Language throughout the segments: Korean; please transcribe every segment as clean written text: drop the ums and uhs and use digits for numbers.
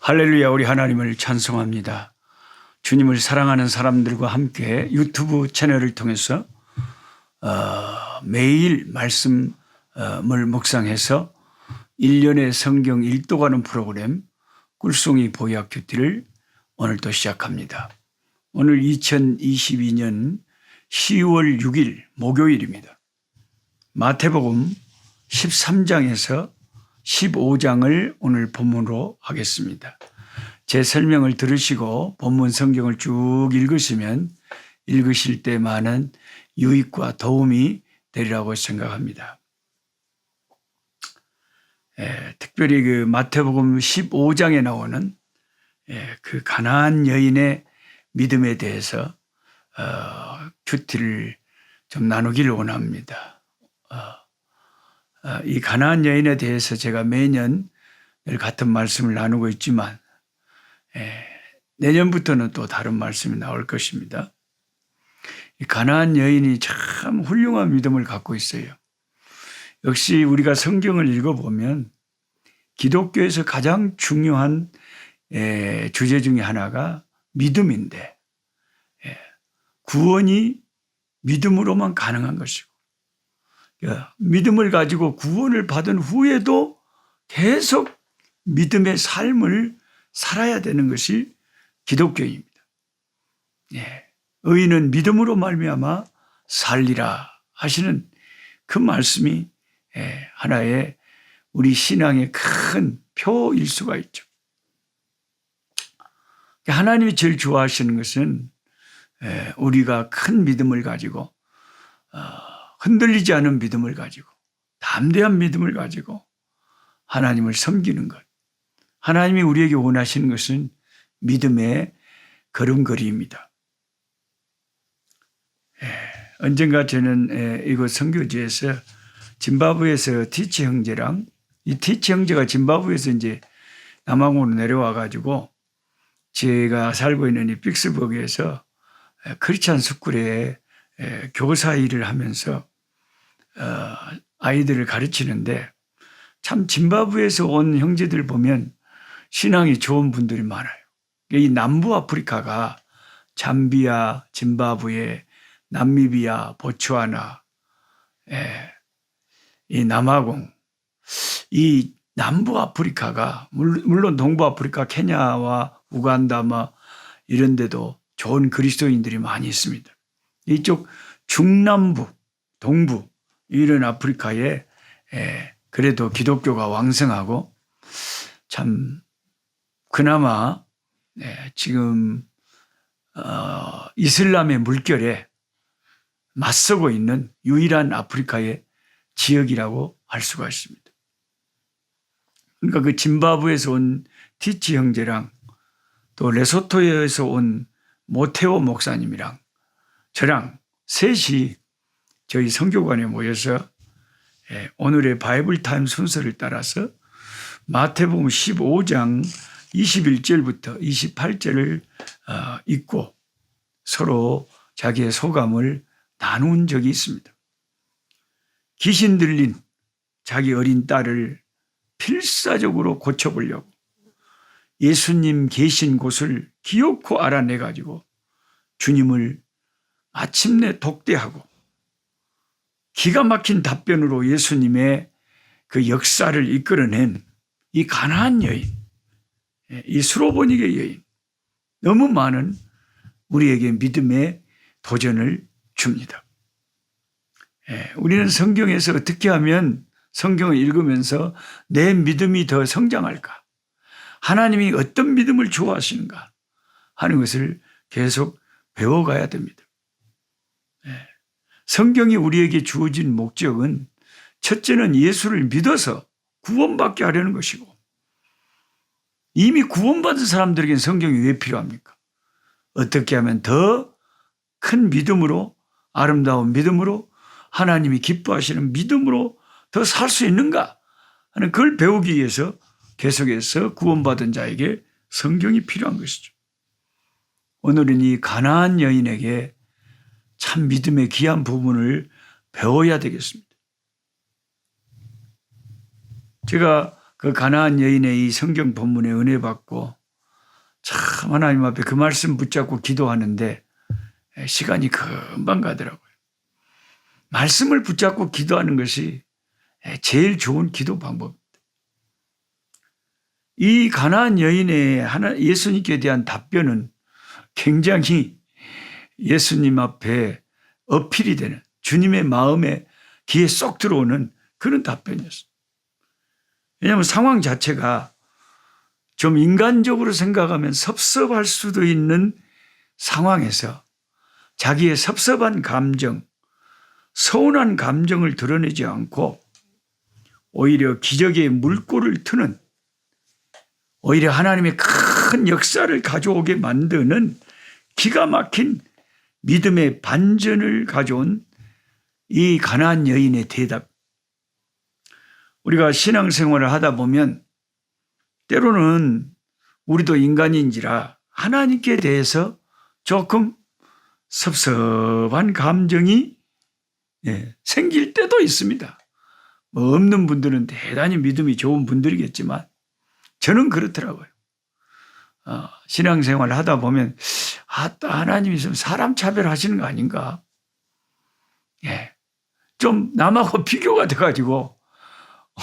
할렐루야, 우리 하나님을 찬송합니다. 주님을 사랑하는 사람들과 함께 유튜브 채널을 통해서 매일 말씀을 묵상해서 1년의 성경 읽도가는 프로그램 꿀송이 보약 큐티를 오늘도 시작합니다. 오늘 2022년 10월 6일 목요일입니다. 마태복음 13장에서 15장을 오늘 본문으로 하겠습니다. 제 설명을 들으시고 본문 성경을 쭉 읽으시면 읽으실 때 많은 유익과 도움이 되리라고 생각합니다. 특별히 그 마태복음 15장에 나오는 그 가나안 여인의 믿음에 대해서 큐티를 좀 나누기를 원합니다. 이 가나안 여인에 대해서 제가 매년 늘 같은 말씀을 나누고 있지만 내년부터는 또 다른 말씀이 나올 것입니다. 이 가나안 여인이 참 훌륭한 믿음을 갖고 있어요. 역시 우리가 성경을 읽어보면 기독교에서 가장 중요한 주제 중에 하나가 믿음인데 구원이 믿음으로만 가능한 것이고 믿음을 가지고 구원을 받은 후에도 계속 믿음의 삶을 살아야 되는 것이 기독교입니다. 의인은 믿음으로 말미암아 살리라 하시는 그 말씀이 하나의 우리 신앙의 큰 표일 수가 있죠. 하나님이 제일 좋아하시는 것은 우리가 큰 믿음을 가지고 흔들리지 않은 믿음을 가지고 담대한 믿음을 가지고 하나님을 섬기는 것. 하나님이 우리에게 원하시는 것은 믿음의 걸음걸이입니다. 언젠가 저는 이곳 선교지에서 짐바브웨에서 티치 형제랑 이 티치 형제가 짐바브웨에서 이제 남한으로 내려와 가지고 제가 살고 있는 이 픽스버그에서 크리스찬 스쿨에 교사 일을 하면서 아이들을 가르치는데 참 짐바브웨에서 온 형제들 보면 신앙이 좋은 분들이 많아요. 이 남부 아프리카가 잠비아, 짐바브웨, 남미비아, 보츠와나, 이 남아공, 이 남부 아프리카가 물론 동부 아프리카, 케냐와 우간다 이런 데도 좋은 그리스도인들이 많이 있습니다. 이쪽 중남부, 동부 이런 아프리카에 그래도 기독교가 왕성하고 참 그나마 지금 이슬람의 물결에 맞서고 있는 유일한 아프리카의 지역이라고 할 수가 있습니다. 그러니까 그 짐바브웨에서 온 티치 형제랑 또 레소토에서 온 모테오 목사님이랑 저랑 셋이 저희 선교관에 모여서 오늘의 바이블 타임 순서를 따라서 마태복음 15장 21절부터 28절을 읽고 서로 자기의 소감을 나눈 적이 있습니다. 귀신 들린 자기 어린 딸을 필사적으로 고쳐보려고 예수님 계신 곳을 기어코 알아내가지고 주님을 마침내 독대하고 기가 막힌 답변으로 예수님의 그 역사를 이끌어낸 이 가나안 여인, 이 수로보니게 여인, 너무 많은 우리에게 믿음의 도전을 줍니다. 우리는 성경에서 어떻게 하면 성경을 읽으면서 내 믿음이 더 성장할까? 하나님이 어떤 믿음을 좋아하시는가? 하는 것을 계속 배워가야 됩니다. 성경이 우리에게 주어진 목적은 첫째는 예수를 믿어서 구원받게 하려는 것이고 이미 구원받은 사람들에게는 성경이 왜 필요합니까? 어떻게 하면 더 큰 믿음으로 아름다운 믿음으로 하나님이 기뻐하시는 믿음으로 더 살 수 있는가 하는 그걸 배우기 위해서 계속해서 구원받은 자에게 성경이 필요한 것이죠. 오늘은 이 가나안 여인에게 참 믿음의 귀한 부분을 배워야 되겠습니다. 제가 그 가나안 여인의 이 성경 본문에 은혜 받고 참 하나님 앞에 그 말씀 붙잡고 기도하는데 시간이 금방 가더라고요. 말씀을 붙잡고 기도하는 것이 제일 좋은 기도 방법입니다. 이 가나안 여인의 예수님께 대한 답변은 굉장히 예수님 앞에 어필이 되는, 주님의 마음에 귀에 쏙 들어오는 그런 답변이었어요. 왜냐하면 상황 자체가 좀 인간적으로 생각하면 섭섭할 수도 있는 상황에서 자기의 섭섭한 감정, 서운한 감정을 드러내지 않고 오히려 기적의 물꼬를 트는, 오히려 하나님의 큰 역사를 가져오게 만드는 기가 막힌 믿음의 반전을 가져온 이 가나안 여인의 대답. 우리가 신앙생활을 하다 보면 때로는 우리도 인간인지라 하나님께 대해서 조금 섭섭한 감정이 생길 때도 있습니다. 뭐 없는 분들은 대단히 믿음이 좋은 분들이겠지만 저는 그렇더라고요. 신앙생활을 하다 보면 하나님이 좀 사람 차별하시는 거 아닌가? 좀 남하고 비교가 돼가지고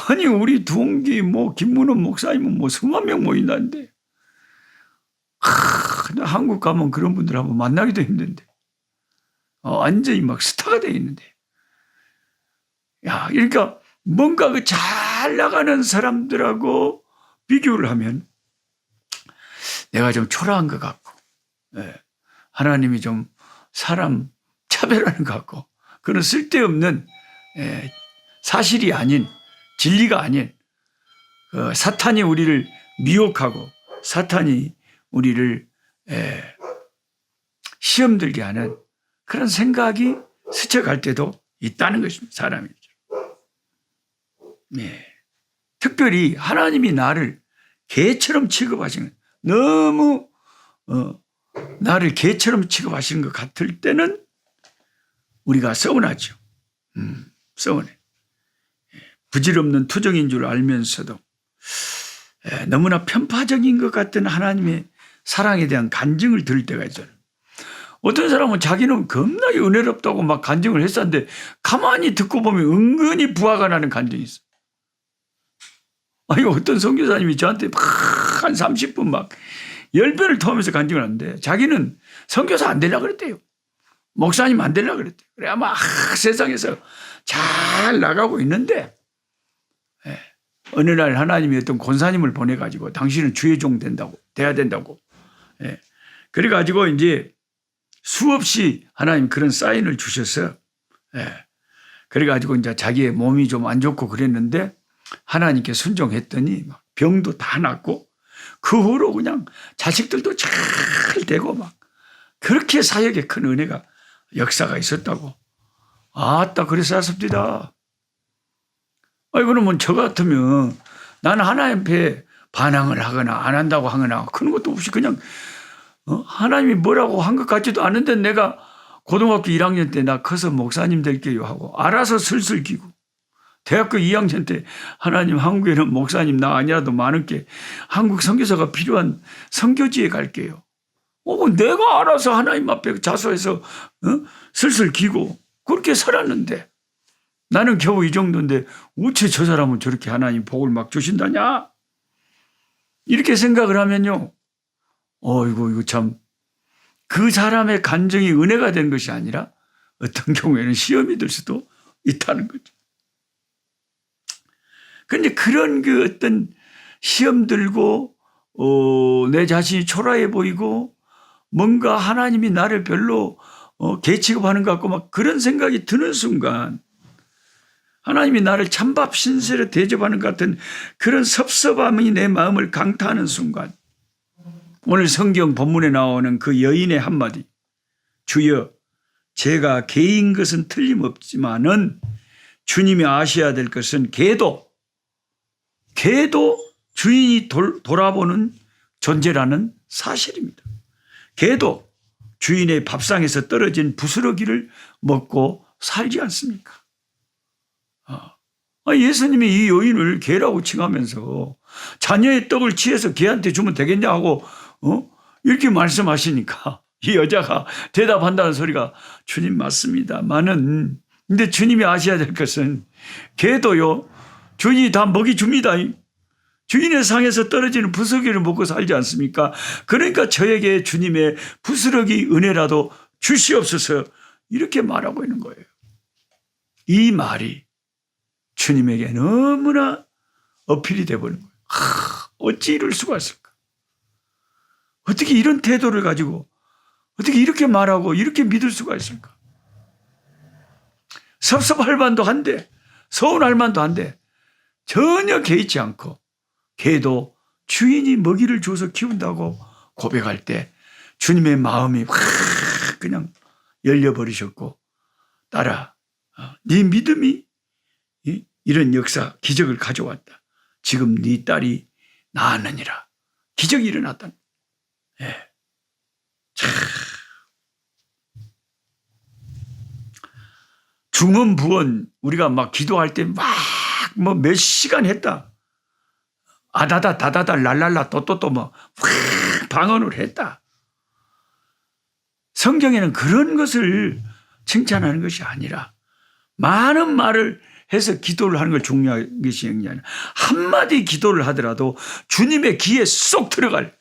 아니 우리 동기 김문원 목사님은 수만 명 모인다는데 한국 가면 그런 분들 한번 만나기도 힘든데 완전히 막 스타가 돼 있는데 그러니까 뭔가 그 잘 나가는 사람들하고 비교를 하면 내가 좀 초라한 것 같고 하나님이 좀 사람 차별하는 것 같고 그런 쓸데없는 사실이 아닌 진리가 아닌 사탄이 우리를 미혹하고 사탄이 우리를 시험 들게 하는 그런 생각이 스쳐갈 때도 있다는 것입니다. 사람이. 특별히 하나님이 나를 개처럼 취급하시는, 너무 나를 개처럼 취급하시는 것 같을 때는 우리가 서운하죠. 서운해. 부질없는 투정인 줄 알면서도 너무나 편파적인 것 같은 하나님의 사랑에 대한 간증을 들을 때가 있어요. 어떤 사람은 자기는 겁나게 은혜롭다고 막 간증을 했었는데 가만히 듣고 보면 은근히 부하가 나는 간증이 있어. 어떤 선교사님이 저한테 막 한 30분 막 10배를 토하면서 간증을 하는데 자기는 선교사 안 되려고 그랬대요. 목사님 안 되려고 그랬대요. 그래야 막 세상에서 잘 나가고 있는데 어느 날 하나님이 어떤 권사님을 보내가지고 당신은 주의 종 돼야 된다고. 그래가지고 이제 수없이 하나님 그런 사인을 주셔서 그래가지고 이제 자기의 몸이 좀 안 좋고 그랬는데 하나님께 순종했더니 막 병도 다 낫고 그 후로 그냥 자식들도 잘 되고 막 그렇게 사역에 큰 은혜가 역사가 있었다고. 아따 그래서 하십니다. 그러면 저 같으면 나는 하나님 앞에 반항을 하거나 안 한다고 하거나 그런 것도 없이 그냥 하나님이 뭐라고 한 것 같지도 않은데 내가 고등학교 1학년 때 나 커서 목사님 될게요 하고 알아서 슬슬 기고 대학교 2학년 때 하나님 한국에는 목사님 나 아니라도 많은게 한국 선교사가 필요한 선교지에 갈게요. 내가 알아서 하나님 앞에 자수해서 슬슬 기고 그렇게 살았는데 나는 겨우 이 정도인데 어째 저 사람은 저렇게 하나님 복을 막 주신다냐? 이렇게 생각을 하면요. 이거 참 그 사람의 간증이 은혜가 된 것이 아니라 어떤 경우에는 시험이 될 수도 있다는 거죠. 그런데 그런 그 어떤 시험 들고 내 자신이 초라해 보이고 뭔가 하나님이 나를 별로 개취급하는 것 같고 막 그런 생각이 드는 순간 하나님이 나를 찬밥 신세로 대접하는 것 같은 그런 섭섭함이 내 마음을 강타하는 순간 오늘 성경 본문에 나오는 그 여인의 한마디 주여 제가 개인 것은 틀림없지만은 주님이 아셔야 될 것은 개도 주인이 돌아보는 존재라는 사실입니다. 개도 주인의 밥상에서 떨어진 부스러기를 먹고 살지 않습니까? 예수님이 이 여인을 개라고 칭하면서 자녀의 떡을 취해서 개한테 주면 되겠냐 하고 이렇게 말씀하시니까 이 여자가 대답한다는 소리가 주님 맞습니다만은 근데 주님이 아셔야 될 것은 개도요 주인이 다 먹이 줍니다. 주인의 상에서 떨어지는 부스러기를 먹고 살지 않습니까? 그러니까 저에게 주님의 부스러기 은혜라도 주시옵소서 이렇게 말하고 있는 거예요. 이 말이 주님에게 너무나 어필이 돼버린 거예요. 어찌 이럴 수가 있을까? 어떻게 이런 태도를 가지고 어떻게 이렇게 말하고 이렇게 믿을 수가 있을까? 섭섭할 만도 한데 서운할 만도 한데 전혀 개의치 않고 개도 주인이 먹이를 줘서 키운다고 고백할 때 주님의 마음이 확 그냥 열려버리셨고 딸아 네 믿음이 이런 역사 기적을 가져왔다. 지금 네 딸이 나았느니라. 기적이 일어났다. 예. 참. 중언부언 우리가 막 기도할 때 막 뭐 몇 시간 했다. 아다다 다다다 랄랄라 또또또 뭐 방언을 했다. 성경에는 그런 것을 칭찬하는 것이 아니라 많은 말을 해서 기도를 하는 걸 중요한 것이 아니라 한마디 기도를 하더라도 주님의 귀에 쏙 들어갈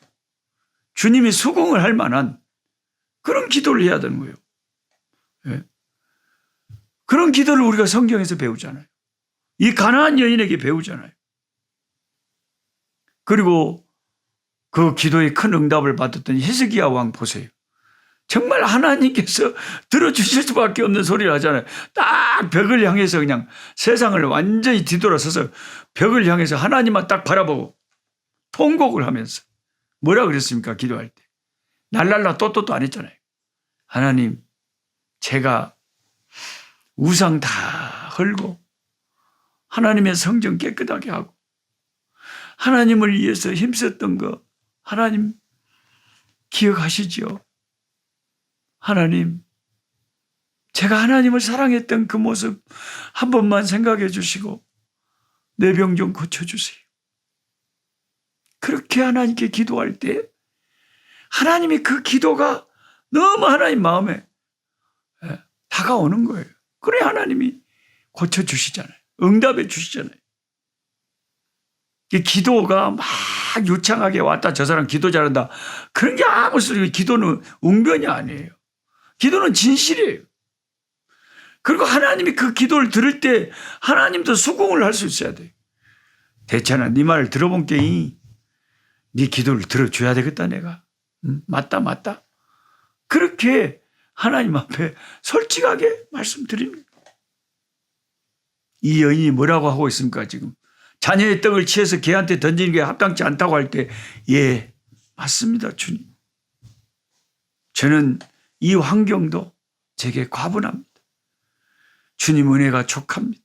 주님이 수긍을 할 만한 그런 기도를 해야 되는 거예요. 예. 그런 기도를 우리가 성경에서 배우잖아요. 이 가나안 여인에게 배우잖아요. 그리고 그 기도에 큰 응답을 받았던 히스기야 왕 보세요. 정말 하나님께서 들어주실 수밖에 없는 소리를 하잖아요. 딱 벽을 향해서 그냥 세상을 완전히 뒤돌아서서 벽을 향해서 하나님만 딱 바라보고 통곡을 하면서 뭐라 그랬습니까? 기도할 때. 날랄라 또또또 안 했잖아요. 하나님 제가 우상 다 헐고 하나님의 성전 깨끗하게 하고 하나님을 위해서 힘썼던 거 하나님 기억하시죠? 하나님 제가 하나님을 사랑했던 그 모습 한 번만 생각해 주시고 내 병 좀 고쳐주세요. 그렇게 하나님께 기도할 때 하나님이 그 기도가 너무 하나님 마음에 다가오는 거예요. 그래 하나님이 고쳐주시잖아요. 응답해 주시잖아요. 이 기도가 막 유창하게 왔다 저 사람 기도 잘한다. 그런 게 아무 소리. 기도는 웅변이 아니에요. 기도는 진실이에요. 그리고 하나님이 그 기도를 들을 때 하나님도 수긍을 할 수 있어야 돼요. 대찬아 네 말을 들어본 게이 네 기도를 들어줘야 되겠다 내가. 맞다. 그렇게 하나님 앞에 솔직하게 말씀드립니다. 이 여인이 뭐라고 하고 있습니까 지금? 자녀의 떡을 취해서 개한테 던지는 게 합당치 않다고 할 때 예, 맞습니다 주님. 저는 이 환경도 제게 과분합니다. 주님 은혜가 족합니다.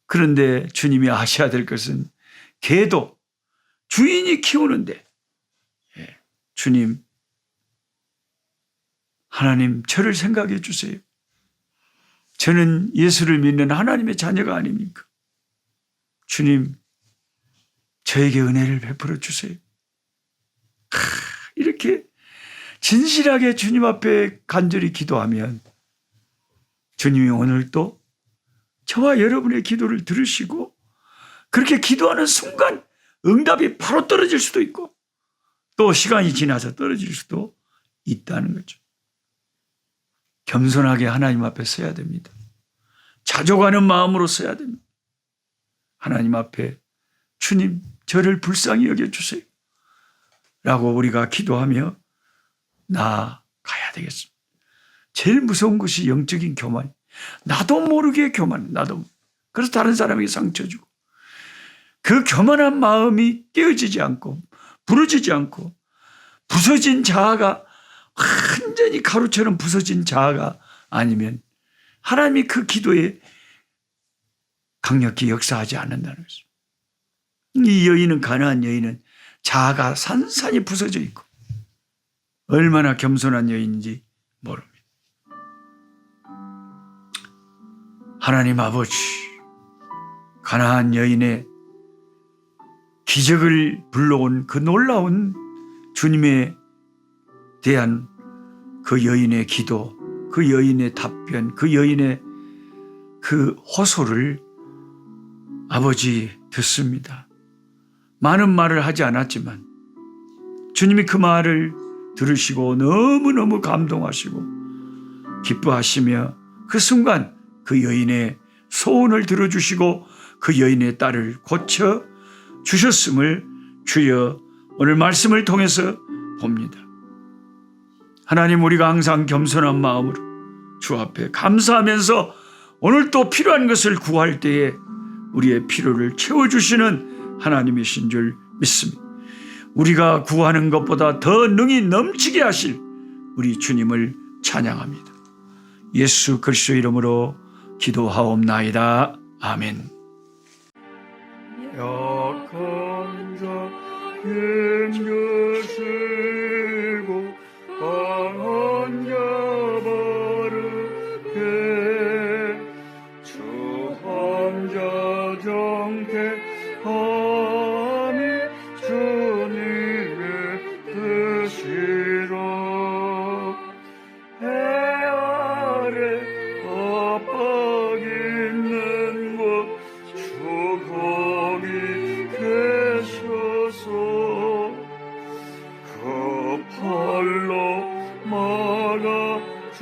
그런데 주님이 아셔야 될 것은 개도 주인이 키우는데 예, 주님 하나님 저를 생각해 주세요. 저는 예수를 믿는 하나님의 자녀가 아닙니까? 주님 저에게 은혜를 베풀어 주세요. 이렇게 진실하게 주님 앞에 간절히 기도하면 주님이 오늘도 저와 여러분의 기도를 들으시고 그렇게 기도하는 순간 응답이 바로 떨어질 수도 있고 또 시간이 지나서 떨어질 수도 있다는 거죠. 겸손하게 하나님 앞에 서야 됩니다. 자족하는 마음으로 서야 됩니다. 하나님 앞에 주님 저를 불쌍히 여겨주세요 라고 우리가 기도하며 나아가야 되겠습니다. 제일 무서운 것이 영적인 교만. 나도 모르게 교만. 그래서 다른 사람에게 상처 주고 그 교만한 마음이 깨어지지 않고 부러지지 않고 부서진 자아가 완전히 가루처럼 부서진 자아가 아니면 하나님이 그 기도에 강력히 역사하지 않는다는 것입니다. 이 여인은 가나안 여인은 자아가 산산이 부서져 있고 얼마나 겸손한 여인인지 모릅니다. 하나님 아버지 가나안 여인의 기적을 불러온 그 놀라운 주님에 대한 그 여인의 기도, 그 여인의 답변, 그 여인의 그 호소를 아버지 듣습니다. 많은 말을 하지 않았지만 주님이 그 말을 들으시고 너무너무 감동하시고 기뻐하시며 그 순간 그 여인의 소원을 들어주시고 그 여인의 딸을 고쳐 주셨음을 주여 오늘 말씀을 통해서 봅니다. 하나님, 우리가 항상 겸손한 마음으로 주 앞에 감사하면서 오늘 또 필요한 것을 구할 때에 우리의 필요를 채워주시는 하나님이신 줄 믿습니다. 우리가 구하는 것보다 더 능히 넘치게 하실 우리 주님을 찬양합니다. 예수 그리스도 이름으로 기도하옵나이다. 아멘. 약한 자 힘주시고 강한 자 바르게 주 혼자 정케하니 주님의 뜻이라. 해 아래 압박 있는 곳 주 거기 계셔서 그 팔로 막아 주